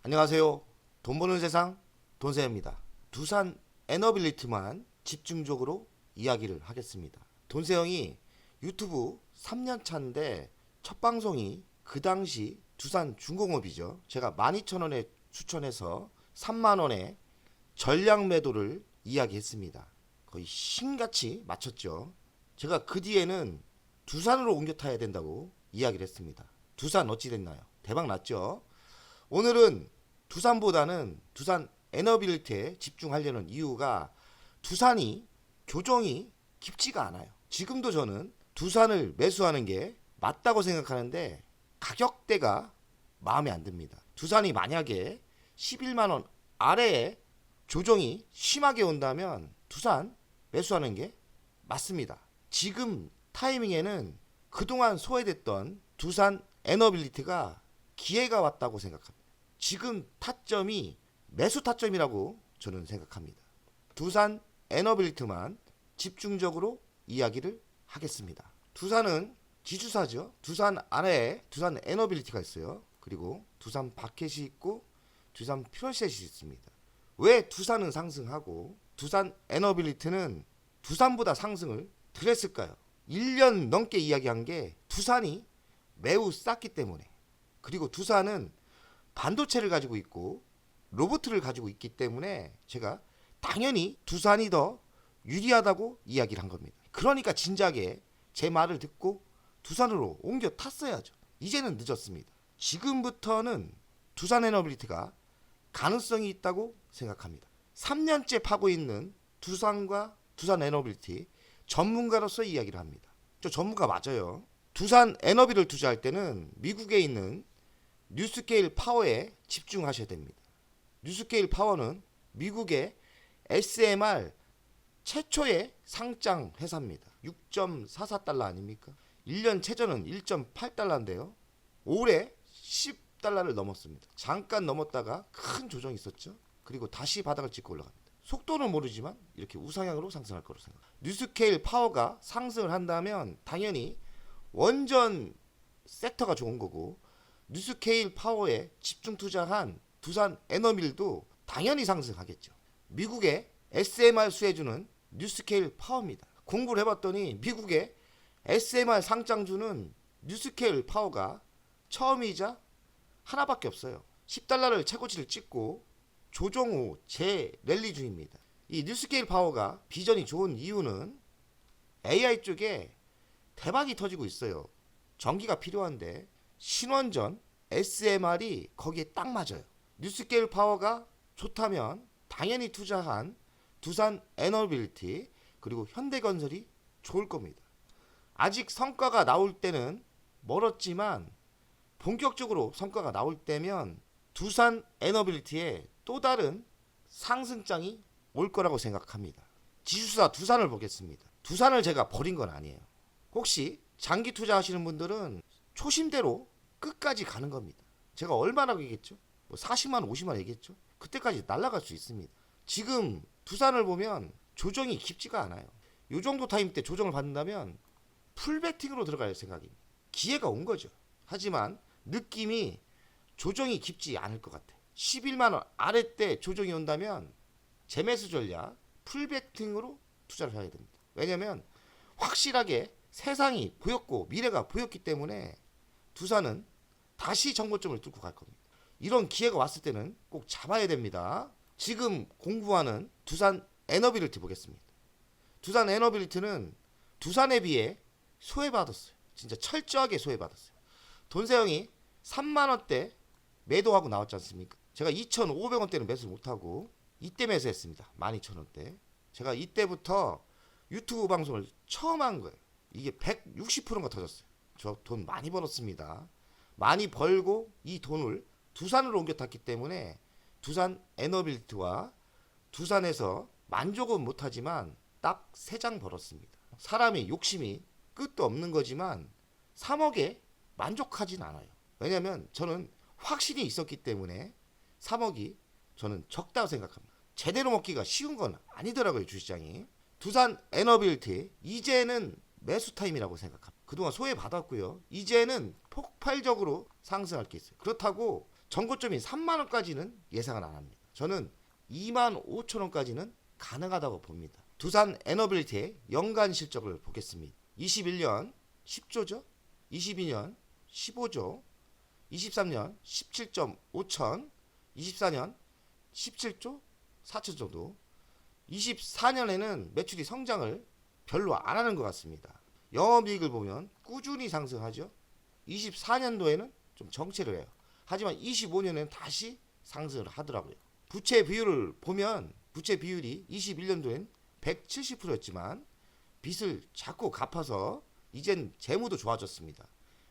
안녕하세요. 돈 버는 세상 돈세입니다. 두산 에너빌리티만 집중적으로 이야기를 하겠습니다. 돈세형이 유튜브 3년 차인데 첫 방송이 그 당시 두산 중공업이죠. 제가 12,000원에 추천해서 3만원에 전량 매도를 이야기했습니다. 거의 신같이 맞췄죠. 제가 그 뒤에는 두산으로 옮겨 타야 된다고 이야기를 했습니다. 두산 어찌 됐나요? 대박 났죠. 오늘은 두산보다는 두산 에너빌리티에 집중하려는 이유가 두산이 교정이 깊지가 않아요. 지금도 저는 두산을 매수하는 게 맞다고 생각하는데 가격대가 마음에 안 듭니다. 두산이 만약에 11만원 아래에 조정이 심하게 온다면 두산 매수하는 게 맞습니다. 지금 타이밍에는 그동안 소외됐던 두산 에너빌리티가 기회가 왔다고 생각합니다. 지금 타점이 매수 타점이라고 저는 생각합니다. 두산 에너빌리티만 집중적으로 이야기를 하겠습니다. 두산은 지주사죠. 두산 안에 두산 에너빌리티가 있어요. 그리고 두산 바켓이 있고 두산 퓨어셋이 있습니다. 왜 두산은 상승하고 두산 에너빌리티는 두산보다 상승을 덜 했을까요? 1년 넘게 이야기한 게 두산이 매우 쌌기 때문에, 그리고 두산은 반도체를 가지고 있고 로봇을 가지고 있기 때문에 제가 당연히 두산이 더 유리하다고 이야기를 한 겁니다. 그러니까 진작에 제 말을 듣고 두산으로 옮겨 탔어야죠. 이제는 늦었습니다. 지금부터는 두산 에너빌리티가 가능성이 있다고 생각합니다. 3년째 파고 있는 두산과 두산 에너빌리티 전문가로서 이야기를 합니다. 저 전문가 맞아요. 두산 에너비를 투자할 때는 미국에 있는 뉴스케일 파워에 집중하셔야 됩니다. 뉴스케일 파워는 미국의 SMR 최초의 상장 회사입니다. 6.44달러 아닙니까? 1년 최저는 1.8달러인데요. 올해 10달러를 넘었습니다. 잠깐 넘었다가 큰 조정이 있었죠. 그리고 다시 바닥을 찍고 올라갑니다. 속도는 모르지만 이렇게 우상향으로 상승할 거로 생각합니다. 뉴스케일 파워가 상승을 한다면 당연히 원전 섹터가 좋은 거고, 뉴스케일 파워에 집중 투자한 두산 에너밀도 당연히 상승하겠죠. 미국의 SMR 수혜주는 뉴스케일 파워입니다. 공부를 해봤더니 미국의 SMR 상장주는 뉴스케일 파워가 처음이자 하나밖에 없어요. 10달러를 최고치를 찍고 조정 후 재랠리 중입니다. 이 뉴스케일 파워가 비전이 좋은 이유는 AI 쪽에 대박이 터지고 있어요. 전기가 필요한데 신원전 SMR이 거기에 딱 맞아요. 뉴스케일 파워가 좋다면 당연히 투자한 두산 에너빌리티 그리고 현대건설이 좋을 겁니다. 아직 성과가 나올 때는 멀었지만 본격적으로 성과가 나올 때면 두산 에너빌리티에 또 다른 상승장이 올 거라고 생각합니다. 지수사 두산을 보겠습니다. 두산을 제가 버린 건 아니에요. 혹시 장기 투자하시는 분들은 초심대로 끝까지 가는 겁니다. 제가 얼마나 얘기했죠? 뭐 40만 50만 얘기했죠? 그때까지 날아갈 수 있습니다. 지금 두산을 보면 조정이 깊지가 않아요. 이 정도 타임 때 조정을 받는다면 풀베팅으로 들어갈 생각입니다. 기회가 온 거죠. 하지만 느낌이 조정이 깊지 않을 것 같아요. 11만원 아래 때 조정이 온다면 재매수 전략 풀베팅으로 투자를 해야 됩니다. 왜냐면 확실하게 세상이 보였고 미래가 보였기 때문에 두산은 다시 정고점을 뚫고 갈 겁니다. 이런 기회가 왔을 때는 꼭 잡아야 됩니다. 지금 공부하는 두산 에너빌리티 보겠습니다. 두산 에너빌리티는 두산에 비해 소외받았어요. 진짜 철저하게 소외받았어요. 돈세형이 3만원대 매도하고 나왔지 않습니까? 제가 2,500원대는 매수 못하고 이때 매수했습니다. 12,000원대. 제가 이때부터 유튜브 방송을 처음 한 거예요. 이게 160%가 터졌어요. 저 돈 많이 벌었습니다. 많이 벌고 이 돈을 두산으로 옮겨 탔기 때문에 두산 에너빌리티와 두산에서 만족은 못하지만 딱 3장 벌었습니다. 사람이 욕심이 끝도 없는 거지만 3억에 만족하진 않아요. 왜냐면 저는 확신이 있었기 때문에 3억이 저는 적다고 생각합니다. 제대로 먹기가 쉬운 건 아니더라고요, 주시장이. 두산 에너빌리티 이제는 매수 타임이라고 생각합니다. 그동안 소외받았고요. 이제는 폭발적으로 상승할 게 있어요. 그렇다고 전고점이 3만 원까지는 예상은 안 합니다. 저는 2만 5천 원까지는 가능하다고 봅니다. 두산 에너빌리티의 연간 실적을 보겠습니다. 21년 10조죠. 22년 15조, 23년 17.5천, 24년 17조 4천 정도. 24년에는 매출이 성장을 별로 안 하는 것 같습니다. 영업이익을 보면 꾸준히 상승하죠. 24년도에는 좀 정체를 해요. 하지만 25년에는 다시 상승을 하더라고요. 부채 비율을 보면 부채 비율이 21년도엔 170%였지만 빚을 자꾸 갚아서 이젠 재무도 좋아졌습니다.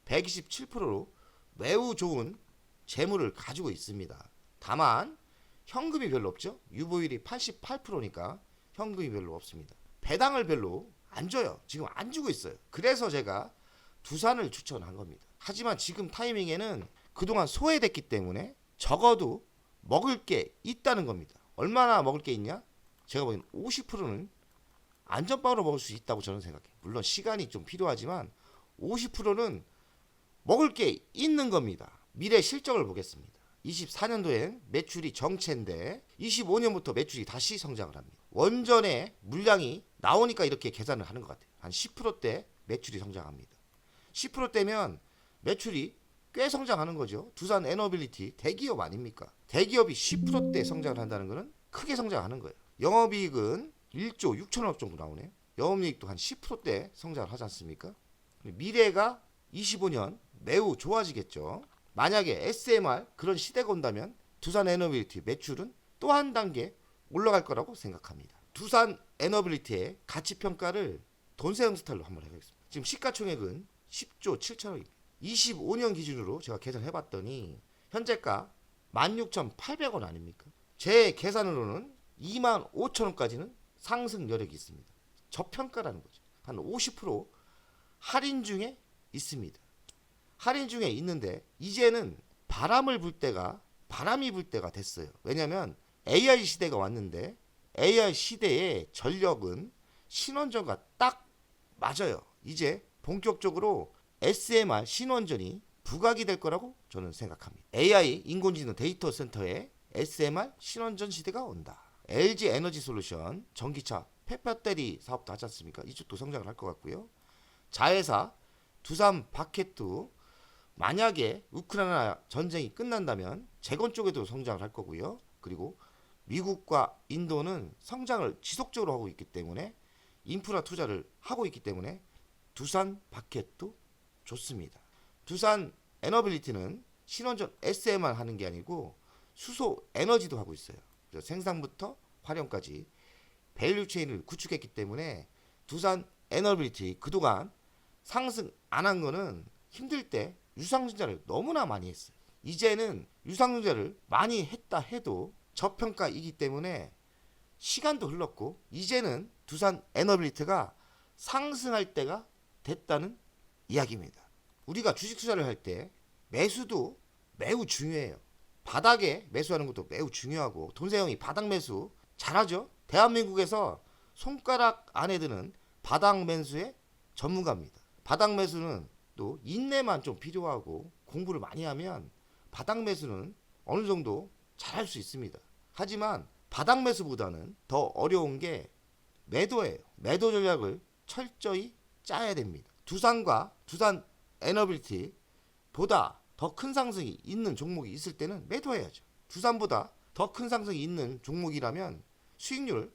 127%로 매우 좋은 재무를 가지고 있습니다. 다만 현금이 별로 없죠. 유보율이 88%니까 현금이 별로 없습니다. 배당을 별로 안 줘요. 지금 안 주고 있어요. 그래서 제가 두산을 추천한 겁니다. 하지만 지금 타이밍에는 그동안 소외됐기 때문에 적어도 먹을 게 있다는 겁니다. 얼마나 먹을 게 있냐? 제가 보기엔 50%는 안전빵으로 먹을 수 있다고 저는 생각해요. 물론 시간이 좀 필요하지만 50%는 먹을 게 있는 겁니다. 미래 실적을 보겠습니다. 24년도엔 매출이 정체인데 25년부터 매출이 다시 성장을 합니다. 원전의 물량이 나오니까 이렇게 계산을 하는 것 같아요. 한 10%대 매출이 성장합니다. 10%대면 매출이 꽤 성장하는 거죠. 두산 에너빌리티 대기업 아닙니까? 대기업이 10%대 성장을 한다는 것은 크게 성장하는 거예요. 영업이익은 1조 6천억 정도 나오네요. 영업이익도 한 10%대 성장을 하지 않습니까? 미래가 25년 매우 좋아지겠죠. 만약에 SMR 그런 시대가 온다면 두산 에너빌리티 매출은 또 한 단계 올라갈 거라고 생각합니다. 두산 에너빌리티의 가치평가를 돈세형 스타일로 한번 해보겠습니다. 지금 시가총액은 10조 7천억입니다. 25년 기준으로 제가 계산을 해봤더니 현재가 16,800원 아닙니까? 제 계산으로는 2만 5천 원까지는 상승 여력이 있습니다. 저평가라는 거죠. 한 50% 할인 중에 있습니다. 할인 중에 있는데 이제는 바람이 불 때가 됐어요. 왜냐하면 AI 시대가 왔는데 AI 시대의 전력은 신원전과 딱 맞아요. 이제 본격적으로 SMR 신원전이 부각이 될 거라고 저는 생각합니다. AI 인공지능 데이터 센터에 SMR 신원전 시대가 온다. LG 에너지 솔루션 전기차 폐배터리 사업도 하지 않습니까? 이쪽도 성장을 할 것 같고요. 자회사 두산 바켓도 만약에 우크라이나 전쟁이 끝난다면 재건 쪽에도 성장을 할 거고요. 그리고 미국과 인도는 성장을 지속적으로 하고 있기 때문에 인프라 투자를 하고 있기 때문에 두산 바켓도 좋습니다. 두산 에너빌리티는 신원전 SMR 하는 게 아니고 수소 에너지도 하고 있어요. 그래서 생산부터 활용까지 밸류체인을 구축했기 때문에 두산 에너빌리티 그동안 상승 안 한 거는 힘들 때 유상증자를 너무나 많이 했어요. 이제는 유상증자를 많이 했다 해도 저평가이기 때문에 시간도 흘렀고 이제는 두산 에너빌리티가 상승할 때가 됐다는 이야기입니다. 우리가 주식 투자를 할 때 매수도 매우 중요해요. 바닥에 매수하는 것도 매우 중요하고 돈세형이 바닥 매수 잘하죠. 대한민국에서 손가락 안에 드는 바닥 매수의 전문가입니다. 바닥 매수는 또 인내만 좀 필요하고 공부를 많이 하면 바닥 매수는 어느 정도 잘할 수 있습니다. 하지만 바닥 매수보다는 더 어려운 게 매도예요. 매도 전략을 철저히 짜야 됩니다. 두산과 두산 에너빌리티 보다 더 큰 상승이 있는 종목이 있을 때는 매도해야죠. 두산보다 더 큰 상승이 있는 종목이라면 수익률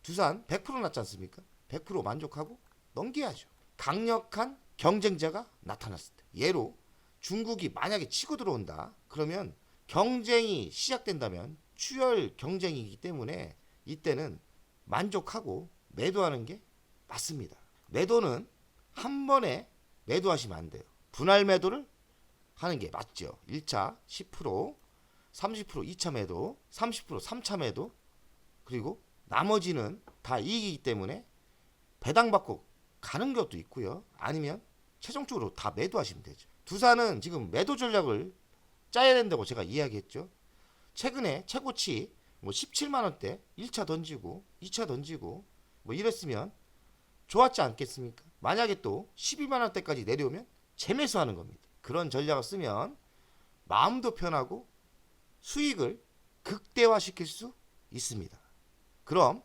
두산 100% 났지 않습니까? 100% 만족하고 넘겨야죠. 강력한 경쟁자가 나타났을 때 예로 중국이 만약에 치고 들어온다 그러면 경쟁이 시작된다면 추열 경쟁이기 때문에 이때는 만족하고 매도하는 게 맞습니다. 매도는 한 번에 매도하시면 안 돼요. 분할 매도를 하는 게 맞죠. 1차 10%, 30% 2차 매도, 30% 3차 매도, 그리고 나머지는 다 이익이기 때문에 배당받고 가는 것도 있고요. 아니면 최종적으로 다 매도하시면 되죠. 두산은 지금 매도 전략을 짜야 된다고 제가 이야기했죠. 최근에 최고치 17만 원대 1차 던지고 2차 던지고 이랬으면 좋았지 않겠습니까? 만약에 또 12만 원대까지 내려오면 재매수하는 겁니다. 그런 전략을 쓰면 마음도 편하고 수익을 극대화시킬 수 있습니다. 그럼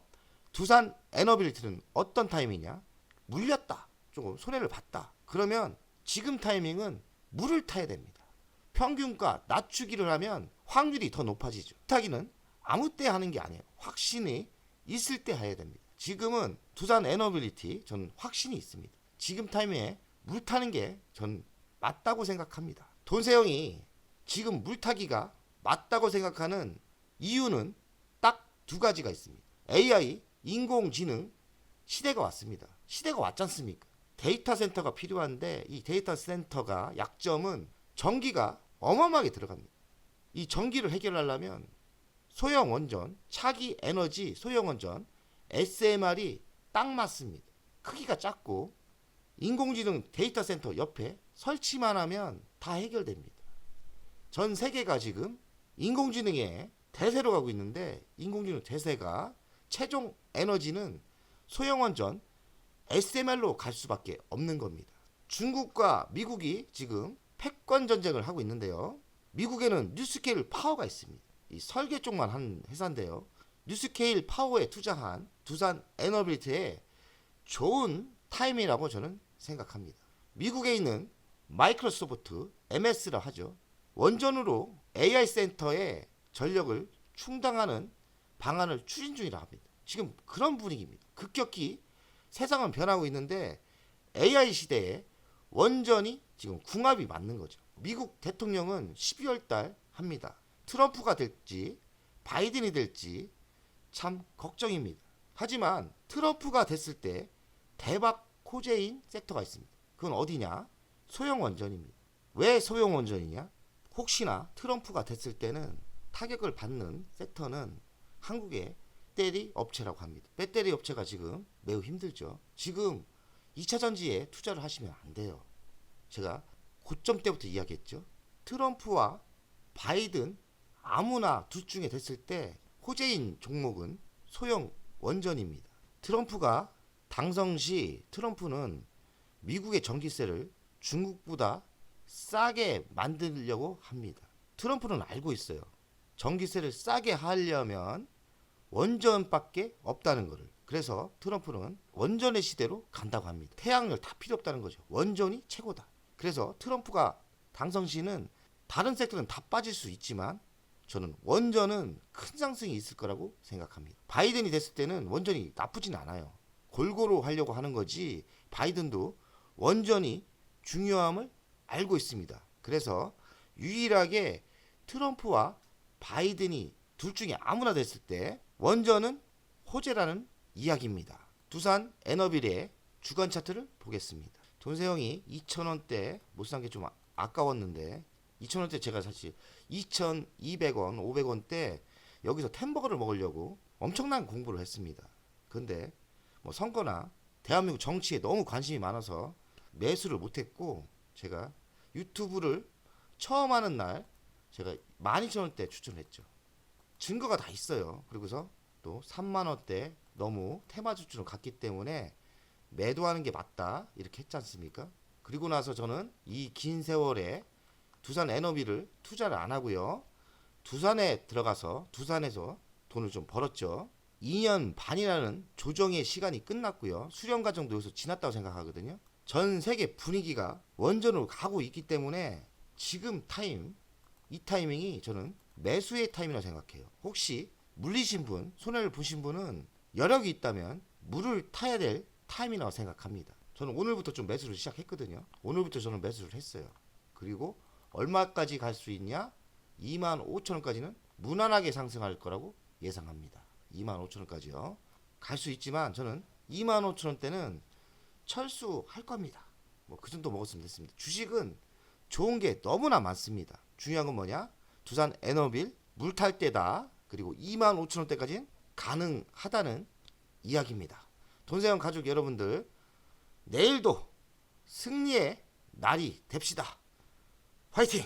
두산 에너빌리티는 어떤 타이밍이냐? 물렸다. 조금 손해를 봤다. 그러면 지금 타이밍은 물을 타야 됩니다. 평균가 낮추기를 하면 확률이 더 높아지죠. 타기는 아무 때 하는 게 아니에요. 확신이 있을 때 해야 됩니다. 지금은 두산 에너빌리티 저는 확신이 있습니다. 지금 타이밍에 물 타는 게 전 맞다고 생각합니다. 돈세형이 지금 물 타기가 맞다고 생각하는 이유는 딱 두 가지가 있습니다. AI, 인공지능 시대가 왔습니다. 시대가 왔지 않습니까? 데이터 센터가 필요한데 이 데이터 센터가 약점은 전기가 어마어마하게 들어갑니다. 이 전기를 해결하려면 소형 원전, 차기 에너지 소형 원전, SMR이 딱 맞습니다. 크기가 작고 인공지능 데이터 센터 옆에 설치만 하면 다 해결됩니다. 전 세계가 지금 인공지능의 대세로 가고 있는데 인공지능 대세가 최종 에너지는 소형 원전 SMR로 갈 수밖에 없는 겁니다. 중국과 미국이 지금 패권 전쟁을 하고 있는데요. 미국에는 뉴스케일 파워가 있습니다. 이 설계 쪽만 한 회사인데요. 뉴스케일 파워에 투자한 두산 에너빌리티의 좋은 타임이라고 저는 생각합니다. 미국에 있는 마이크로소프트 MS라 하죠. 원전으로 AI 센터의 전력을 충당하는 방안을 추진 중이라 합니다. 지금 그런 분위기입니다. 급격히 세상은 변하고 있는데 AI 시대에 원전이 지금 궁합이 맞는 거죠. 미국 대통령은 12월 달 합니다. 트럼프가 될지 바이든이 될지 참 걱정입니다. 하지만 트럼프가 됐을 때 대박 호재인 섹터가 있습니다. 그건 어디냐? 소형 원전입니다. 왜 소형 원전이냐? 혹시나 트럼프가 됐을 때는 타격을 받는 섹터는 한국의 배터리 업체라고 합니다. 배터리 업체가 지금 매우 힘들죠. 지금 2차 전지에 투자를 하시면 안 돼요. 제가 고점 때부터 이야기했죠. 트럼프와 바이든 아무나 둘 중에 됐을 때 호재인 종목은 소형 원전입니다. 트럼프가 당선 시 트럼프는 미국의 전기세를 중국보다 싸게 만들려고 합니다. 트럼프는 알고 있어요. 전기세를 싸게 하려면 원전밖에 없다는 것을. 그래서 트럼프는 원전의 시대로 간다고 합니다. 태양열 다 필요 없다는 거죠. 원전이 최고다. 그래서 트럼프가 당선 시는 다른 섹터는 다 빠질 수 있지만 저는 원전은 큰 상승이 있을 거라고 생각합니다. 바이든이 됐을 때는 원전이 나쁘진 않아요. 골고루 하려고 하는 거지 바이든도 원전이 중요함을 알고 있습니다. 그래서 유일하게 트럼프와 바이든이 둘 중에 아무나 됐을 때 원전은 호재라는 이야기입니다. 두산 에너빌의 주간 차트를 보겠습니다. 돈세형이 2,000원대 못 산 게 좀 아까웠는데 2,000원대 제가 사실 2,200원, 500원대 여기서 햄버거를 먹으려고 엄청난 공부를 했습니다. 근데 뭐 선거나 대한민국 정치에 너무 관심이 많아서 매수를 못했고 제가 유튜브를 처음 하는 날 제가 12,000원대 추천했죠. 증거가 다 있어요. 그리고서 또 3만원대 너무 테마 주주로 갔기 때문에 매도하는 게 맞다 이렇게 했지 않습니까? 그리고 나서 저는 이 긴 세월에 두산 에너비를 투자를 안 하고요. 두산에 들어가서 두산에서 돈을 좀 벌었죠. 2년 반이라는 조정의 시간이 끝났고요. 수령 과정도 여기서 지났다고 생각하거든요. 전 세계 분위기가 원전으로 가고 있기 때문에 지금 이 타이밍이 저는 매수의 타임이라고 생각해요. 혹시 물리신 분, 손해를 보신 분은 여력이 있다면 물을 타야 될 타임이라고 생각합니다. 저는 오늘부터 좀 매수를 시작했거든요. 오늘부터 저는 매수를 했어요. 그리고 얼마까지 갈 수 있냐? 25,000원까지는 무난하게 상승할 거라고 예상합니다. 25,000원까지요. 갈 수 있지만 저는 25,000원대는 철수할 겁니다. 뭐 그 정도 먹었으면 됐습니다. 주식은 좋은 게 너무나 많습니다. 중요한 건 뭐냐? 두산 에너빌 물 탈 때다. 그리고 25,000원대까지는 가능하다는 이야기입니다. 돈세형 가족 여러분들 내일도 승리의 날이 됩시다. 화이팅!